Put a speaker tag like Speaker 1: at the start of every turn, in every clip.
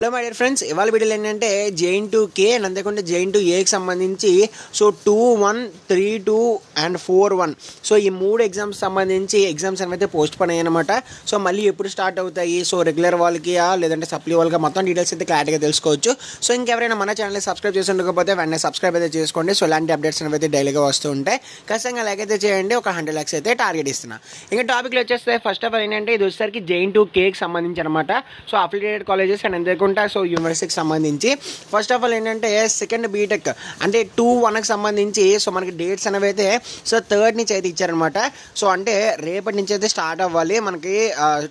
Speaker 1: Hello my dear friends, ఇవాళ వీడియోలో ఏంటంటే JN2K అండ్ అంతేకాకుండా JN2Aకి సంబంధించి సో 2-1, 3-2 అండ్ 4-1 సో ఈ మూడు ఎగ్జామ్స్ సంబంధించి ఎగ్జామ్స్ అనేవి పోస్ట్ పోన్ అయ్యాయన్నమాట. సో మళ్ళీ ఎప్పుడు స్టార్ట్ అవుతాయి, సో రెగ్యులర్ వాళ్ళకి లేదంటే సప్లీ వాళ్ళకి మొత్తం డీటెయిల్స్ అయితే క్లారిటీగా తెలుసుకోవచ్చు. సో ఇంకెవరైనా మన ఛానల్ని సబ్స్క్రైబ్ చేసి ఉండకపోతే వెంటనే సబ్స్క్రైబ్ అయితే చేసుకోండి. సో ఇలాంటి అప్డేట్స్ అనేవి అయితే డైలీగా వస్తూ ఉంటాయి. ఖచ్చితంగా లైక్ అయితే చేయండి. ఒక 100 lakhs అయితే టార్గెట్ ఇస్తున్నా. ఇంకా టాపిక్లో వచ్చేస్తే ఫస్ట్ ఆఫ్ ఆల్ ఏంటంటే ఇది వచ్చేసరికి JN2Kకి సంబంధించి అనమాట. సో అఫిలియేటెడ్ కాలేజెస్ అండ్ అంతే సో యూనివర్సిటీకి సంబంధించి ఫస్ట్ ఆఫ్ ఆల్ ఏంటంటే సెకండ్ బీటెక్ అంటే 2-1కి సంబంధించి సో మనకి డేట్స్ అనేవి అయితే సో 3rd నుంచి అయితే ఇచ్చారనమాట. సో అంటే రేపటి నుంచి అయితే స్టార్ట్ అవ్వాలి మనకి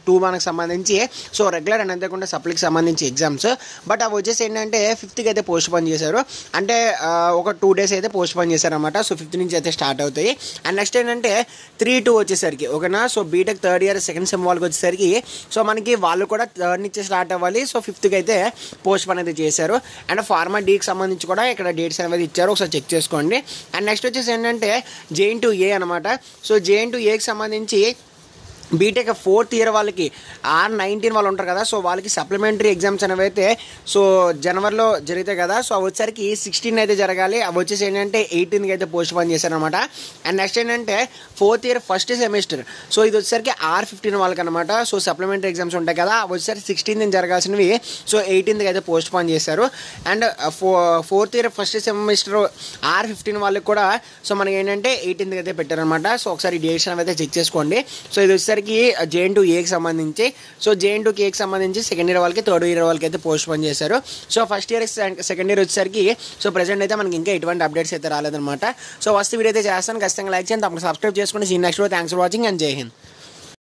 Speaker 1: 2-1కి సంబంధించి సో రెగ్యులర్ అండ్ అంతేకాకుండా సప్లీకి సంబంధించి ఎగ్జామ్స్. బట్ అవి వచ్చేసి ఏంటంటే 5th అయితే పోస్ట్ పోన్ చేశారు. అంటే ఒక 2 days అయితే పోస్ట్ పోన్ చేశారనమాట. సో 5th నుంచి అయితే స్టార్ట్ అవుతాయి. అండ్ నెక్స్ట్ ఏంటంటే 3-2 వచ్చేసరికి ఓకేనా. So B Tech 3rd year second sem వాళ్ళకి వచ్చేసరికి సో మనకి వాళ్ళు కూడా 3rd నుంచి స్టార్ట్ అవ్వాలి. సో 5th అయితే పోస్ట్ పోన్ అయితే చేశారు. అండ్ ఫార్మా డీకి సంబంధించి కూడా ఇక్కడ డేట్స్ అనేది ఇచ్చారు, ఒకసారి చెక్ చేసుకోండి. అండ్ నెక్స్ట్ వచ్చేసి ఏంటంటే JN2A అనమాట. సో JN2Aకి సంబంధించి బీటెక్ 4th year వాళ్ళకి R19 వాళ్ళు ఉంటారు కదా. సో వాళ్ళకి సప్లిమెంటరీ ఎగ్జామ్స్ అనేవి అయితే సో జనవరిలో జరుగుతాయి కదా. సో అవి వచ్చేసరికి 16 అయితే జరగాలి. అవి వచ్చేసి ఏంటంటే 18కి అయితే పోస్ట్ పోన్ చేశారనమాట. అండ్ నెక్స్ట్ ఏంటంటే 4th year first semester so ఇది వచ్చేసరికి R15 వాళ్ళకి అనమాట. సో సప్లిమెంటరీ ఎగ్జామ్స్ ఉంటాయి కదా, అవి వచ్చేసరికి 16th జరగాల్సినవి సో 18కి అయితే పోస్ట్ పోన్ చేశారు. And 4th year first semester R15 వాళ్ళకి కూడా సో మనకి ఏంటంటే 18కి అయితే పెట్టారనమాట. సో ఒకసారి డేట్స్ అనేవి అయితే చెక్ చేసుకోండి. సో ఇది వచ్చేసరికి JN2Aకి సంబంధించి సో JN2Kకి సంబంధించి సెకండ్ ఇయర్ వాళ్ళకి 3rd year వాళ్ళకి అయితే పోస్ట్ పోన్ చేశారు. So first year second year వచ్చేసరికి సో ప్రెసెంట్ అయితే మనకి ఇంకా ఎటువంటి అప్డేట్స్ అయితే రాలేదన్నమాట. సో ఫస్ట్ వీడియో అయితే చేస్తాను. ఖచ్చితంగా లైక్ చేయండి, తప్పకుండా సబ్స్క్రైబ్ చేసుకోండి. See next. Thanks for watching and Jai Hind.